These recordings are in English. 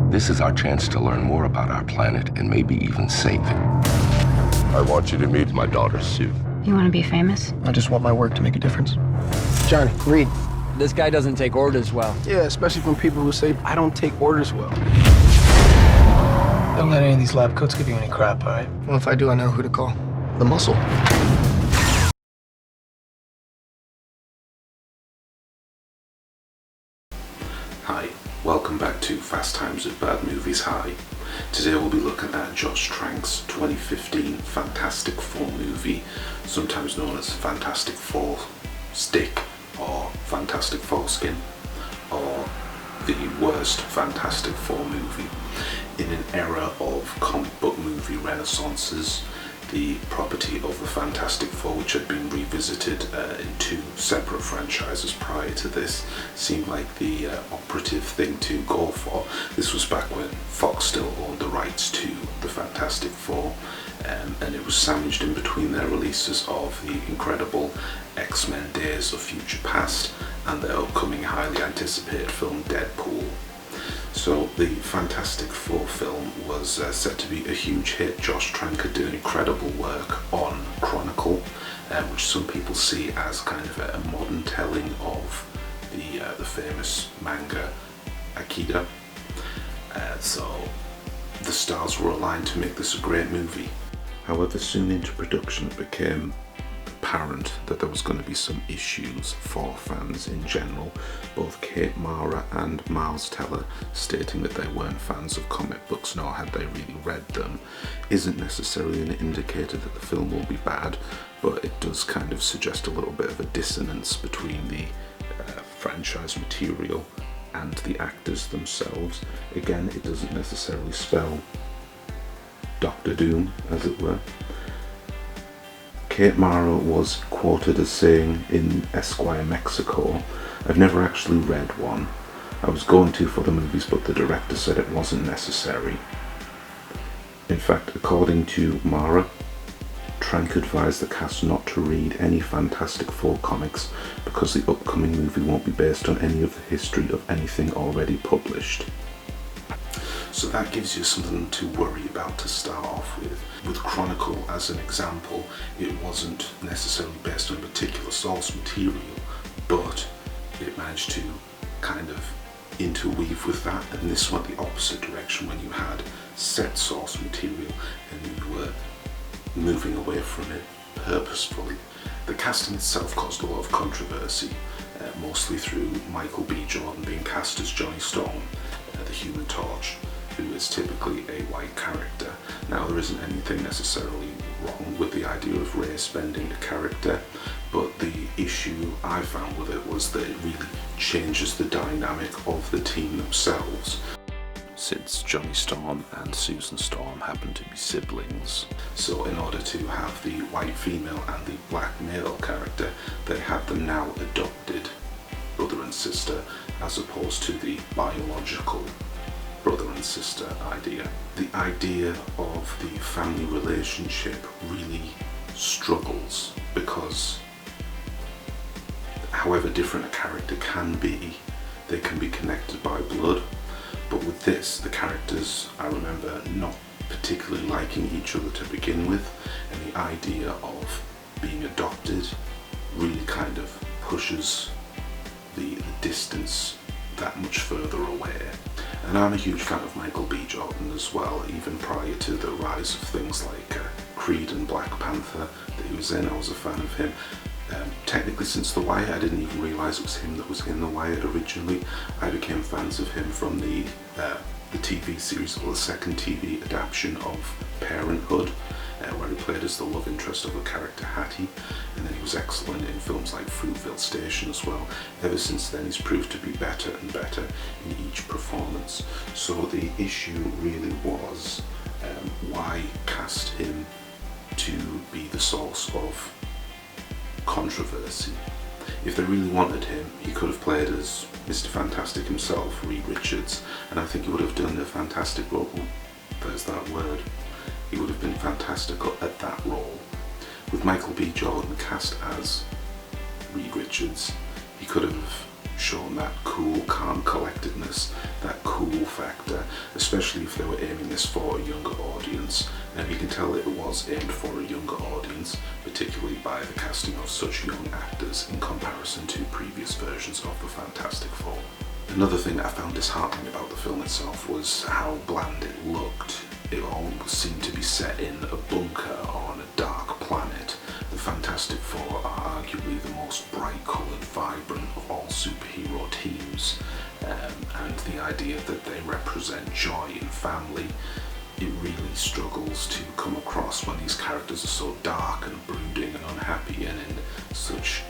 This is our chance to learn more about our planet and maybe even save it. I want you to meet my daughter, Sue. You want to be famous? I just want my work to make a difference. Johnny, read. This guy doesn't take orders well. Yeah, especially from people who say I don't take orders well. Don't let any of these lab coats give you any crap, all right? Well, if I do, I know who to call. The muscle. Hi, welcome back to Fast Times at Bad Movies High. Today we'll be looking at Josh Tranks' 2015 Fantastic Four movie, sometimes known as Fantastic Four Stick or Fantastic Foreskin, or the worst Fantastic Four movie. In an era of comic book movie renaissances, the property of the Fantastic Four, which had been revisited in two separate franchises prior to this, seemed like the operative thing to go for. This was back when Fox still owned the rights to the Fantastic Four, and it was sandwiched in between their releases of the incredible X-Men Days of Future Past and their upcoming highly anticipated film Deadpool. So the Fantastic Four film was set to be a huge hit. Josh Trank did incredible work on Chronicle, which some people see as kind of a modern telling of the famous manga Akira. So the stars were aligned to make this a great movie. However, soon into production it became apparent that there was going to be some issues for fans in general, both Kate Mara and Miles Teller stating that they weren't fans of comic books nor had they really read them isn't necessarily an indicator that the film will be bad, but it does kind of suggest a little bit of a dissonance between the franchise material and the actors themselves. Again, it doesn't necessarily spell Doctor Doom, as it were. Kate Mara was quoted as saying in Esquire Mexico, "I've never actually read one. I was going to for the movies, but the director said it wasn't necessary." In fact, according to Mara, Trank advised the cast not to read any Fantastic Four comics because the upcoming movie won't be based on any of the history of anything already published. So that gives you something to worry about to start off with. With Chronicle as an example, it wasn't necessarily based on a particular source material, but it managed to kind of interweave with that, and this went the opposite direction when you had set source material and you were moving away from it purposefully. The casting itself caused a lot of controversy, mostly through Michael B. Jordan being cast as Johnny Storm, the Human Torch, who is typically a white character. Now, there isn't anything necessarily wrong with the idea of race bending a character, but the issue I found with it was that it really changes the dynamic of the team themselves, since Johnny Storm and Susan Storm happen to be siblings. So in order to have the white female and the black male character, they had them now adopted brother and sister, as opposed to the biological brother and sister idea. The idea of the family relationship really struggles because however different a character can be, they can be connected by blood. But with this, the characters, I remember not particularly liking each other to begin with, and the idea of being adopted really kind of pushes the distance that much further away. And I'm a huge fan of Michael B. Jordan as well, even prior to the rise of things like Creed and Black Panther that he was in. I was a fan of him. Technically since The Wire. I didn't even realise it was him that was in The Wire originally. I became fans of him from the TV series, or the second TV adaptation of Parenthood, where he played as the love interest of a character Hattie, and then he was excellent in films like Fruitvale Station as well. Ever since then he's proved to be better and better in each performance. So the issue really was why cast him to be the source of controversy. If they really wanted him, he could have played as Mr. Fantastic himself, Reed Richards, and I think he would have done a fantastic role. There's that word. he would have been fantastic at that role. With Michael B. Jordan cast as Reed Richards, he could have shown that cool, calm collectedness, that cool factor, especially if they were aiming this for a younger audience. And you can tell it was aimed for a younger audience, particularly by the casting of such young actors in comparison to previous versions of the Fantastic Four. Another thing that I found disheartening about the film itself was how bland it looked. It all seemed to be set in a bunker or on a dark planet. The Fantastic Four are arguably the most bright-coloured, vibrant of all superhero teams, and the idea that they represent joy and family, it really struggles to come across when these characters are so dark and brooding and unhappy and in such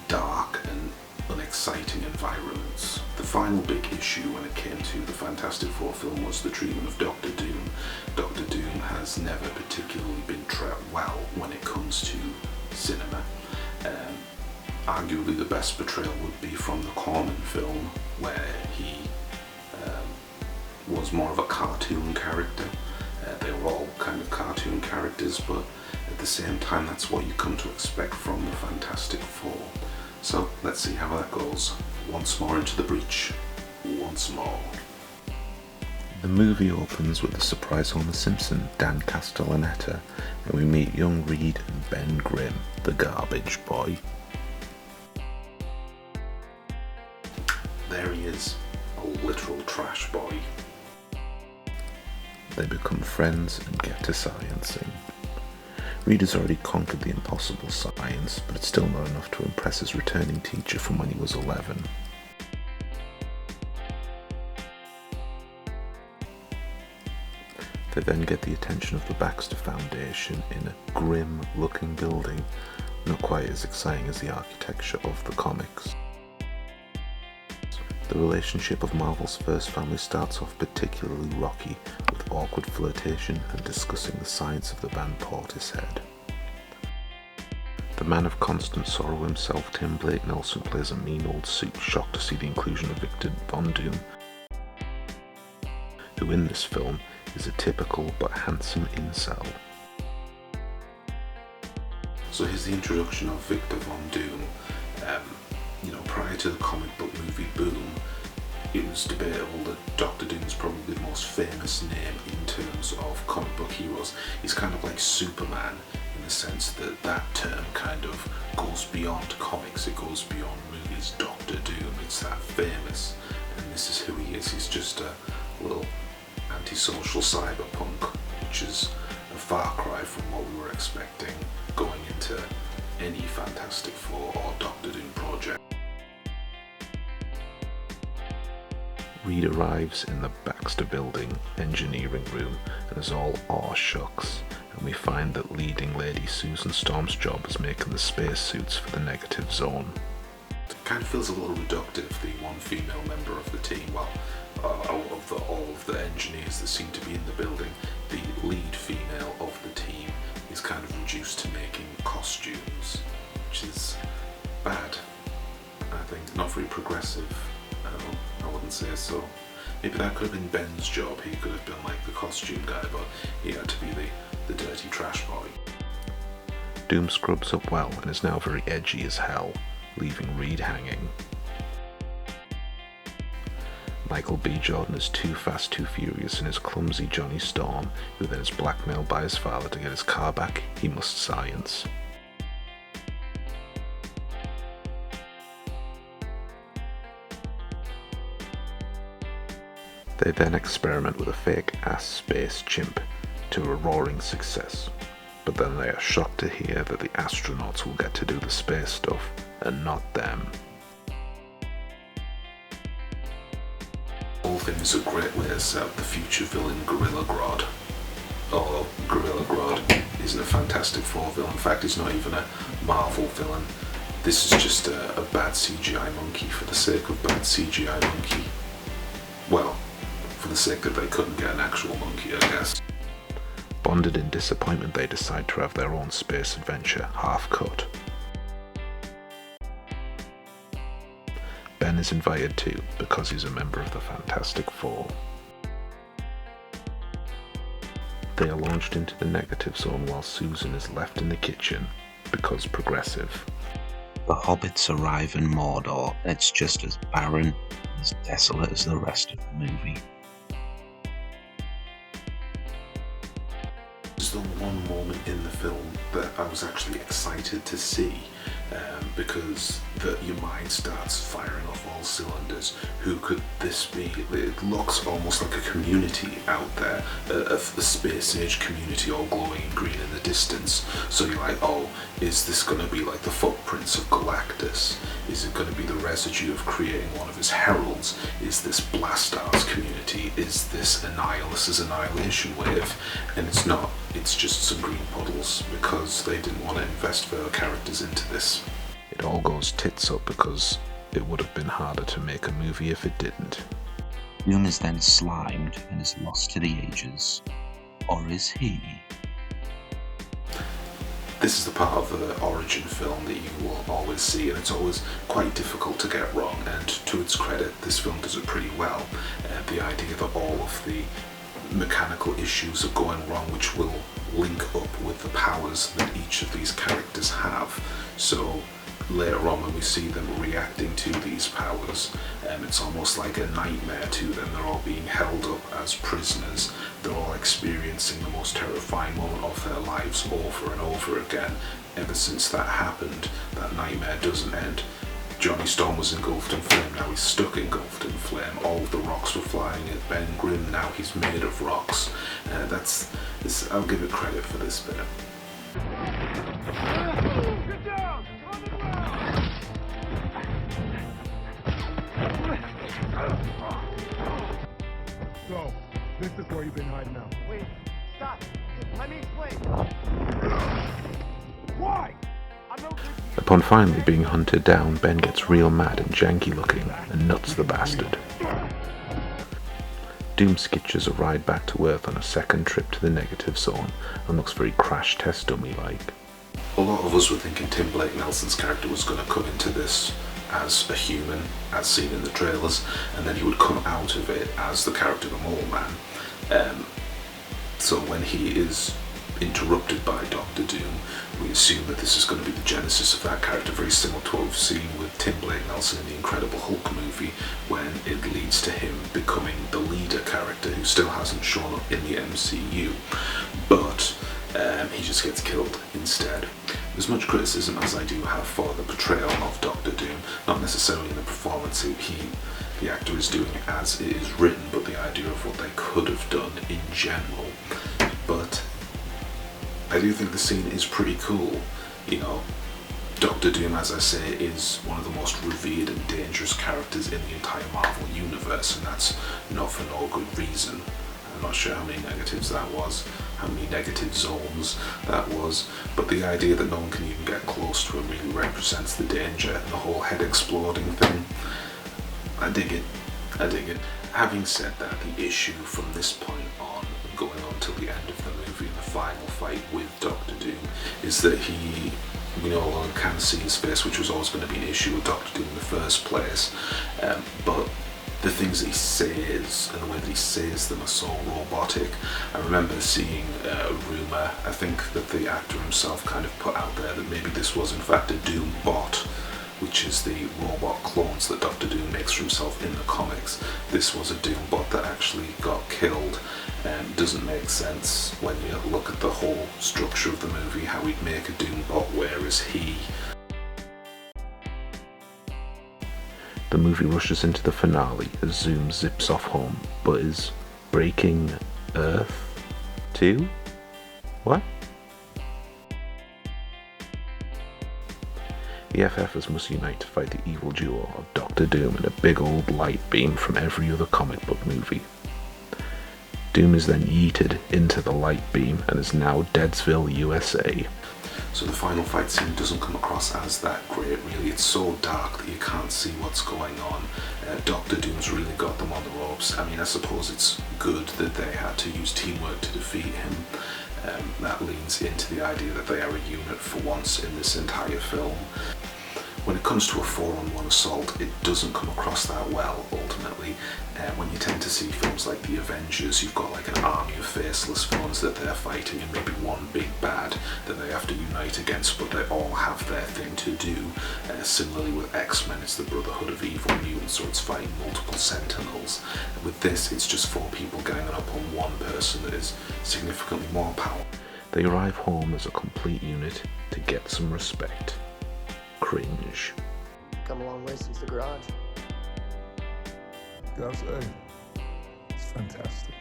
dark and unexciting environments. The final big issue when it came to the Fantastic Four film was the treatment of Doctor Doom. Doctor Doom has never particularly been treated well when it comes to cinema. Arguably the best portrayal would be from the Corman film, where he was more of a cartoon character. They were all kind of cartoon characters, but at the same time that's what you come to expect from the Fantastic Four. So let's see how that goes. Once more into the breach. Once more. The movie opens with a surprise Homer Simpson, Dan Castellaneta, and we meet young Reed and Ben Grimm, the garbage boy. There he is, a literal trash boy. They become friends and get to sciencing. Reed has already conquered the impossible science, but it's still not enough to impress his returning teacher from when he was 11. They then get the attention of the Baxter Foundation in a grim-looking building, not quite as exciting as the architecture of the comics. The relationship of Marvel's first family starts off particularly rocky, with awkward flirtation and discussing the science of the band Portishead. The man of constant sorrow himself, Tim Blake Nelson, plays a mean old suit, shocked to see the inclusion of Victor Von Doom, who in this film is a typical but handsome incel. So here's the introduction of Victor Von Doom. Prior to the comic book movie boom, it was debatable that Doctor Doom is probably the most famous name in terms of comic book heroes. He's kind of like Superman in the sense that that term kind of goes beyond comics, it goes beyond movies. Doctor Doom, it's that famous, and this is who he is. He's just a little antisocial cyberpunk, which is a far cry from what we were expecting going into any Fantastic Four or Doctor Doom project. Reed arrives in the Baxter Building engineering room and is all aw shucks, and we find that leading lady Susan Storm's job is making the spacesuits for the negative zone. It kind of feels a little reductive, the one female member of the team. Well, all of the engineers that seem to be in the building, the lead female of the team is kind of reduced to making costumes, which is bad. I think not very progressive. I wouldn't say so. Maybe that could have been Ben's job. He could have been like the costume guy, but he had to be the dirty trash boy. Doom scrubs up well and is now very edgy as hell, leaving Reed hanging. Michael B. Jordan is too fast, too furious, and is clumsy Johnny Storm, who then is blackmailed by his father to get his car back. He must science. They then experiment with a fake-ass space chimp to a roaring success, but then they are shocked to hear that the astronauts will get to do the space stuff, and not them. The whole thing is a great way to set up the future villain Gorilla Grodd. Although Gorilla Grodd isn't a Fantastic Four villain, in fact he's not even a Marvel villain. This is just a bad CGI monkey for the sake of bad CGI monkey. Well, for the sake that they couldn't get an actual monkey, I guess. Bonded in disappointment, they decide to have their own space adventure, half cut. Ben is invited too, because he's a member of the Fantastic Four. They are launched into the negative zone while Susan is left in the kitchen because progressive. The hobbits arrive in Mordor, and it's just as barren, as desolate as the rest of the movie. There's the one moment in the film that I was actually excited to see, because your mind starts firing off all cylinders. Who could this be? It looks almost like a community out there, a space age community all glowing in green in the distance. So you're like, oh, is this going to be like the footprints of Galactus? Is it going to be the residue of creating one of his heralds? Is this Blastar's community? Is this Annihilus's annihilation wave? And it's not. It's just some green puddles because they didn't want to invest further characters into this. It all goes tits up because it would have been harder to make a movie if it didn't. Doom is then slimed and is lost to the ages. Or is he? This is the part of the origin film that you will always see, and it's always quite difficult to get wrong, and to its credit, this film does it pretty well. The idea that all of the mechanical issues are going wrong, which will link up with the powers that each of these characters have. So later on, when we see them reacting to these powers, it's almost like a nightmare to them. They're all being held up as prisoners. They're all experiencing the most terrifying moment of their lives over and over again. Ever since that happened, that nightmare doesn't end. Johnny Storm was engulfed in flame, now he's stuck engulfed in flame. All of the rocks were flying at Ben Grimm, now he's made of rocks. I'll give it credit for this bit. Get down! On the ground! So, this is where you've been hiding out. Wait, stop. Let me explain. Why? Upon finally being hunted down, Ben gets real mad and janky looking and nuts the bastard. Doom sketches a ride back to Earth on a second trip to the negative zone and looks very crash test dummy like. A lot of us were thinking Tim Blake Nelson's character was going to come into this as a human, as seen in the trailers, and then he would come out of it as the character the Mole Man. So when he is interrupted by Doctor Doom, we assume that this is going to be the genesis of that character, very similar to what we've seen with Tim Blake Nelson in the Incredible Hulk movie, when it leads to him becoming the leader character who still hasn't shown up in the MCU, but he just gets killed instead. As much criticism as I do have for the portrayal of Doctor Doom, not necessarily in the performance the actor is doing as it is written, but the idea of what they could have done in general. But I do think the scene is pretty cool. You know, Doctor Doom, as I say, is one of the most revered and dangerous characters in the entire Marvel universe, and that's not for no good reason. I'm not sure how many negatives that was, how many negative zones that was, but the idea that no one can even get close to him really represents the danger, and the whole head exploding thing. I dig it. I dig it. Having said that, the issue from this point on, going on till the end of the movie and the final fight with Doctor Doom, is that we no longer can see his face, which was always going to be an issue with Doctor Doom in the first place, but the things that he says and the way that he says them are so robotic. I remember seeing a rumour, I think that the actor himself kind of put out there, that maybe this was in fact a Doom bot, which is the robot clones that Doctor Doom makes for himself in the comics. This was a Doom bot that actually got killed, and doesn't make sense when you look at the whole structure of the movie, how he'd make a Doom bot, where is he? The movie rushes into the finale as Zoom zips off home, but is breaking Earth too? What? The FFers must unite to fight the evil duo of Doctor Doom and a big old light beam from every other comic book movie. Doom is then yeeted into the light beam and is now Deadsville, USA. So the final fight scene doesn't come across as that great, really. It's so dark that you can't see what's going on. Doctor Doom's really got them on the ropes. I mean, I suppose it's good that they had to use teamwork to defeat him. That leans into the idea that they are a unit for once in this entire film. When it comes to a 4-on-1 assault, it doesn't come across that well, ultimately. When you tend to see films like The Avengers, you've got like an army of faceless villains that they're fighting and maybe one big bad that they have to unite against, but they all have their thing to do. Similarly with X-Men, it's the Brotherhood of Evil Mutants, so it's fighting multiple Sentinels. And with this, it's just 4 people ganging up on one person that is significantly more powerful. They arrive home as a complete unit to get some respect. Cringe. Come a long way since the garage. Gotta say, it's fantastic.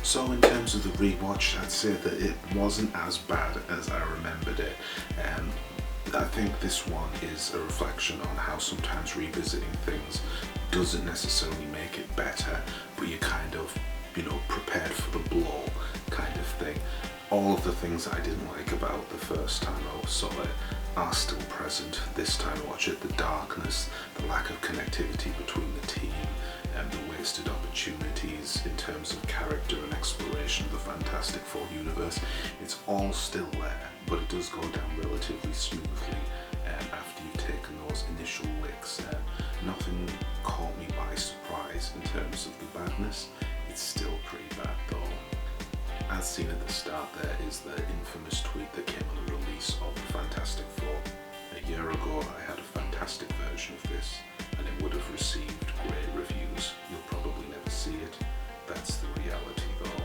So in terms of the rewatch, I'd say that it wasn't as bad as I remembered it. I think this one is a reflection on how sometimes revisiting things doesn't necessarily make it better, but you're kind of, prepared for the blow kind of thing. All of the things I didn't like about the first time I saw it are still present this time I watch it. The darkness, the lack of connectivity between the team, and the wasted opportunities in terms of character and exploration of the Fantastic Four universe. It's all still there, but it does go down relatively smoothly after you've taken those initial licks. Nothing caught me by surprise in terms of the badness. It's still pretty bad though. As seen at the start, there is the infamous tweet that came on the release of the Fantastic Four. A year ago I had a fantastic version of this, and it would have received great reviews. You'll probably never see it. That's the reality though.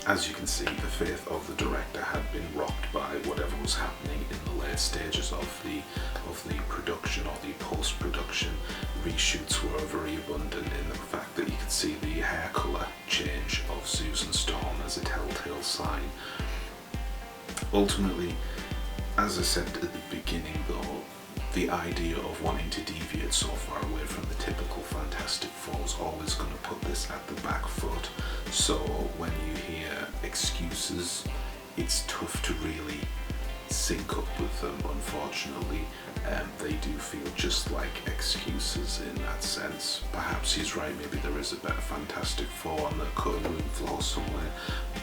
As you can see, the faith of the director had been rocked by whatever was happening in the late stages of the production or the post-production. Reshoots were very abundant in the fact that you could see the hair colour change of Susan Storm as a telltale sign. Ultimately, as I said at the beginning though, the idea of wanting to deviate so far away from the typical Fantastic Four is always going to put this at the back foot. So when you hear excuses, it's tough to really sync up with them, unfortunately. They do feel just like excuses in that sense. Perhaps he's right, maybe there is a better Fantastic Four on the cutting room floor somewhere,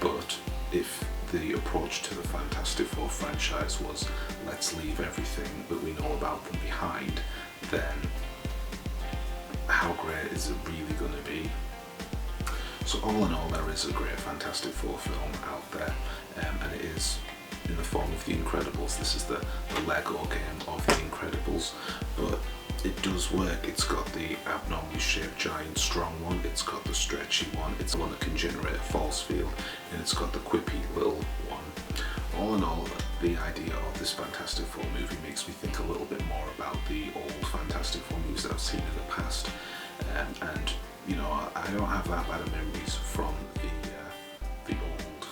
but if the approach to the Fantastic Four franchise was let's leave everything that we know about them behind, then how great is it really going to be? So all in all, there is a great Fantastic Four film out there, and it is in the form of The Incredibles. This is the Lego game of The Incredibles, but it does work. It's got the abnormally shaped giant strong one, it's got the stretchy one, it's the one that can generate a force field, and it's got the quippy little one. All in all, the idea of this Fantastic Four movie makes me think a little bit more about the old Fantastic Four movies that I've seen in the past, and I don't have that bad of memories from the old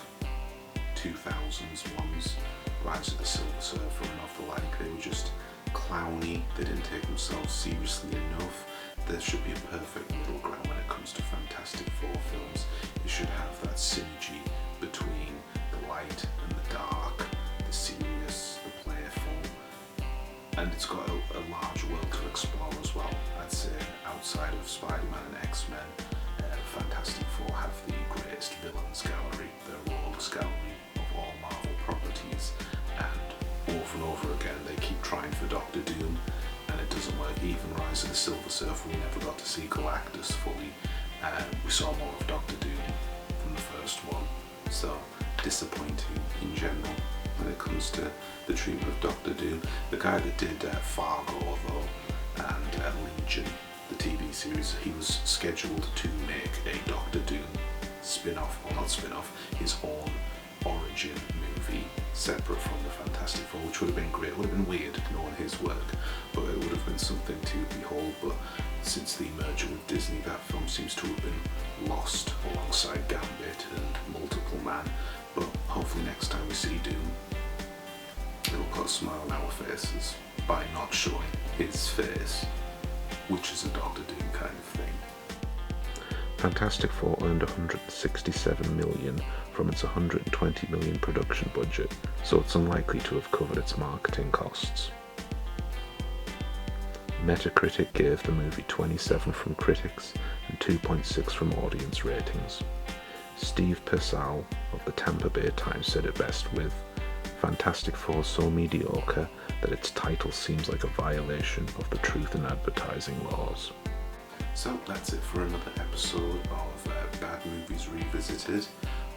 2000s ones, Rise of the Silver Surfer and of the like. They were just clowny, they didn't take themselves seriously enough. There should be a perfect middle ground when it comes to Fantastic Four films. You should have that synergy between the light and the dark, the serious, the playful, and it's got a large world to explore as well. I'd say outside of Spider-Man and X-Men, Fantastic Four have the greatest villains gallery, the rogues gallery of all Marvel properties, and over again they keep trying for Doctor Doom and it doesn't work. Even Rise of the Silver Surfer, we never got to see Galactus fully, and we saw more of Doctor Doom from the first one, so disappointing in general when it comes to the treatment of Doctor Doom. The guy that did Fargo though, and Legion, the TV series, he was scheduled to make a Doctor Doom spin-off, or not spin-off, his own origin movie separate from the Fantastic Four, which would have been great. It would have been weird knowing his work, but it would have been something to behold. But since the merger with Disney, that film seems to have been lost alongside Gambit and Multiple Man. But hopefully next time we see Doom, it'll put a smile on our faces by not showing his face, which is a Doctor Doom kind of thing. Fantastic Four earned $167 million from its $120 million production budget, so it's unlikely to have covered its marketing costs. Metacritic gave the movie 27 from critics and 2.6 from audience ratings. Steve Persall of the Tampa Bay Times said it best with, "Fantastic Four so mediocre that its title seems like a violation of the truth in advertising laws. So that's it for another episode of Bad Movies Revisited.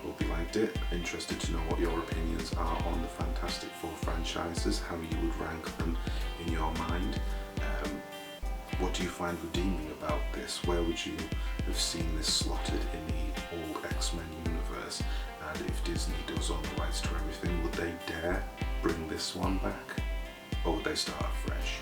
Hope you liked it. Interested to know what your opinions are on the Fantastic Four franchises, how you would rank them in your mind. What do you find redeeming about this? Where would you have seen this slotted in the old X-Men universe? And if Disney does own the rights to everything, would they dare bring this one back? Or would they start afresh?